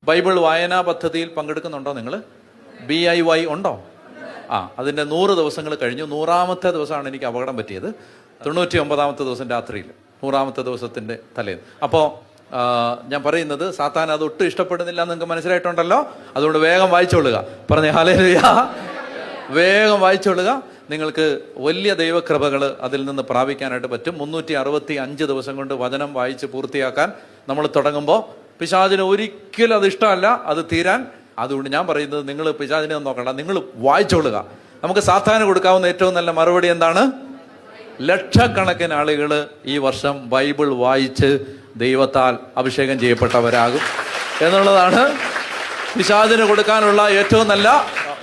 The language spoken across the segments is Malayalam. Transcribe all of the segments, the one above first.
ബൈബിൾ വായനാ പദ്ധതിയിൽ പങ്കെടുക്കുന്നുണ്ടോ നിങ്ങൾ? BIY ഉണ്ടോ? അതിൻ്റെ 100 ദിവസങ്ങൾ കഴിഞ്ഞു. 100ാമത്തെ ദിവസമാണ് എനിക്ക് അപകടം പറ്റിയത്. 99ാമത്തെ ദിവസം രാത്രിയിൽ, 100ാമത്തെ ദിവസത്തിൻ്റെ തലേന്ന്. അപ്പോൾ ഞാൻ പറയുന്നത്, സാത്താൻ അത് ഒട്ടും ഇഷ്ടപ്പെടുന്നില്ല എന്ന് നിങ്ങൾക്ക് മനസ്സിലായിട്ടുണ്ടല്ലോ. അതുകൊണ്ട് വേഗം വായിച്ചോളുക. പറഞ്ഞേ ഹല്ലേലൂയ. വേഗം വായിച്ചോളുക. നിങ്ങൾക്ക് വലിയ ദൈവകൃപകൾ അതിൽ നിന്ന് പ്രാപിക്കാനായിട്ട് പറ്റും. 365 ദിവസം കൊണ്ട് വചനം വായിച്ച് പൂർത്തിയാക്കാൻ നമ്മൾ തുടങ്ങുമ്പോൾ പിശാചിന് ഒരിക്കലും അത് ഇഷ്ടമല്ല അത് തീരാൻ. അതുകൊണ്ട് ഞാൻ പറയുന്നത്, നിങ്ങൾ പിശാചിനെ ഒന്നും നോക്കണ്ട, നിങ്ങൾ വായിച്ചോളുക. നമുക്ക് സാത്താന് കൊടുക്കാവുന്ന ഏറ്റവും നല്ല മറുപടി എന്താണ്? ലക്ഷക്കണക്കിന് ആളുകൾ ഈ വർഷം ബൈബിൾ വായിച്ച് ദൈവത്താൽ അഭിഷേകം ചെയ്യപ്പെട്ടവരാകും എന്നുള്ളതാണ് പിശാചിന് കൊടുക്കാനുള്ള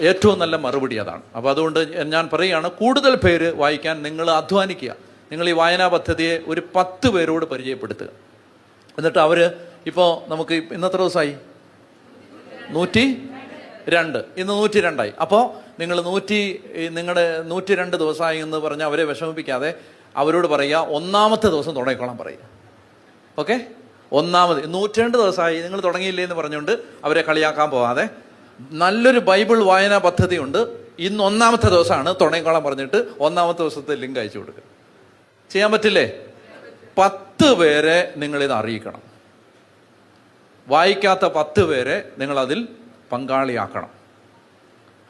ഏറ്റവും നല്ല മറുപടി അതാണ്. അപ്പോൾ അതുകൊണ്ട് ഞാൻ പറയുകയാണ്, കൂടുതൽ പേര് വായിക്കാൻ നിങ്ങൾ അധ്വാനിക്കുക. നിങ്ങൾ ഈ വായനാ പദ്ധതിയെ ഒരു 10 പേരോട് പരിചയപ്പെടുത്തുക. എന്നിട്ട് അവർ ഇപ്പോൾ നമുക്ക് ഇന്നത്തെ ദിവസമായി 102, ഇന്ന് 102ആയി. അപ്പോൾ നിങ്ങൾ നിങ്ങളുടെ 102 ദിവസമായി എന്ന് പറഞ്ഞാൽ അവരെ വിഷമിപ്പിക്കാതെ അവരോട് പറയുക, 1ാമത്തെ ദിവസം തുടങ്ങിക്കോളാൻ പറയുക. ഓക്കെ, 102 ദിവസമായി നിങ്ങൾ തുടങ്ങിയില്ലേ എന്ന് പറഞ്ഞുകൊണ്ട് അവരെ കളിയാക്കാൻ പോകാതെ, നല്ലൊരു ബൈബിൾ വായനാ പദ്ധതി ഉണ്ട്, ഇന്ന് 1ാമത്തെ ദിവസമാണ്, തുടങ്ങിക്കോളാൻ പറഞ്ഞിട്ട് 1ാമത്തെ ദിവസത്തെ ലിങ്ക് അയച്ചു കൊടുക്കുക. ചെയ്യാൻ പറ്റില്ലേ? 10 പേരെ നിങ്ങളിത് അറിയിക്കണം. വായിക്കാത്ത 10 പേരെ നിങ്ങളതിൽ പങ്കാളിയാക്കണം.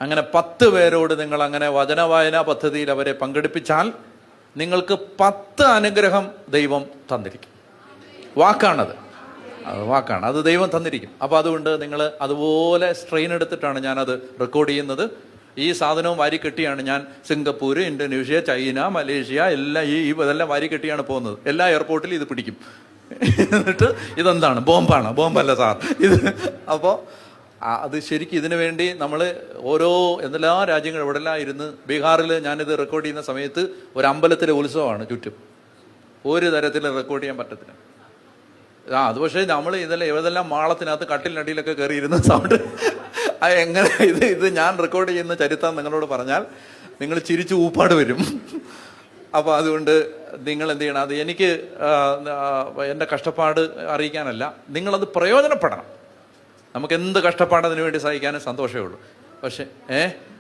അങ്ങനെ 10 പേരോട് നിങ്ങൾ അങ്ങനെ വചന വായനാ പദ്ധതിയിൽ അവരെ പങ്കെടുപ്പിച്ചാൽ നിങ്ങൾക്ക് 10 അനുഗ്രഹം ദൈവം തന്നിരിക്കും. വാക്കാണത്, വാക്കാണ്, അത് ദൈവം തന്നിരിക്കും. അപ്പോൾ അതുകൊണ്ട് നിങ്ങൾ അതുപോലെ സ്ട്രെയിൻ എടുത്തിട്ടാണ് ഞാനത് റെക്കോർഡ് ചെയ്യുന്നത്. ഈ സാധനവും വാരിക്കെട്ടിയാണ് ഞാൻ സിംഗപ്പൂർ, ഇന്തോനേഷ്യ, ചൈന, മലേഷ്യ എല്ലാം ഇതെല്ലാം വാരിക്കെട്ടിയാണ് പോകുന്നത്. എല്ലാ എയർപോർട്ടിലും ഇത് പിടിക്കും. എന്നിട്ട് ഇതെന്താണ്? ബോംബാണ്? ബോംബല്ല സാർ ഇത്. അപ്പോൾ അത് ശരിക്കും ഇതിനു വേണ്ടി നമ്മൾ എന്തെല്ലാം രാജ്യങ്ങൾ എവിടെല്ലാം ഇരുന്ന്, ബീഹാറിൽ ഞാനിത് റെക്കോർഡ് ചെയ്യുന്ന സമയത്ത് ഒരു അമ്പലത്തിലെ ഉത്സവമാണ് ചുറ്റും. ഒരു തരത്തിൽ റെക്കോർഡ് ചെയ്യാൻ പറ്റത്തില്ല. അത് പക്ഷേ നമ്മൾ ഏതെല്ലാം മാളത്തിനകത്ത് കട്ടിലിനടിയിലൊക്കെ കയറിയിരുന്ന സൗണ്ട് എങ്ങനെ ഇത് ഞാൻ റെക്കോർഡ് ചെയ്യുന്ന ചരിത്രം നിങ്ങളോട് പറഞ്ഞാൽ നിങ്ങൾ ചിരിച്ചു ഊപ്പാട് വരും. അപ്പോൾ അതുകൊണ്ട് നിങ്ങൾ എന്ത് ചെയ്യണം? അത് എനിക്ക് എൻ്റെ കഷ്ടപ്പാട് അറിയിക്കാനല്ല, നിങ്ങളത് പ്രയോജനപ്പെടണം. നമുക്ക് എന്ത് കഷ്ടപ്പാട് അതിനു വേണ്ടി സഹിക്കാനും സന്തോഷമേ ഉള്ളൂ.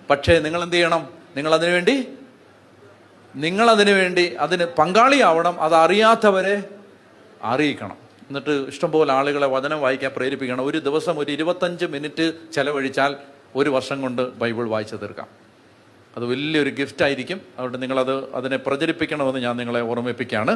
പക്ഷേ നിങ്ങൾ എന്ത് ചെയ്യണം? നിങ്ങളതിനു വേണ്ടി അതിന് പങ്കാളിയാവണം. അത് അറിയാത്തവരെ അറിയിക്കണം. എന്നിട്ട് ഇഷ്ടംപോലെ ആളുകളെ വചനം വായിക്കാൻ പ്രേരിപ്പിക്കണം. ഒരു ദിവസം ഒരു 25 മിനിറ്റ് ചെലവഴിച്ചാൽ 1 വർഷം കൊണ്ട് ബൈബിൾ വായിച്ചു തീർക്കാം. അത് വലിയൊരു ഗിഫ്റ്റ് ആയിരിക്കും. അതുകൊണ്ട് അതിനെ പ്രചരിപ്പിക്കണമെന്ന് ഞാൻ നിങ്ങളെ ഓർമ്മിപ്പിക്കുകയാണ്.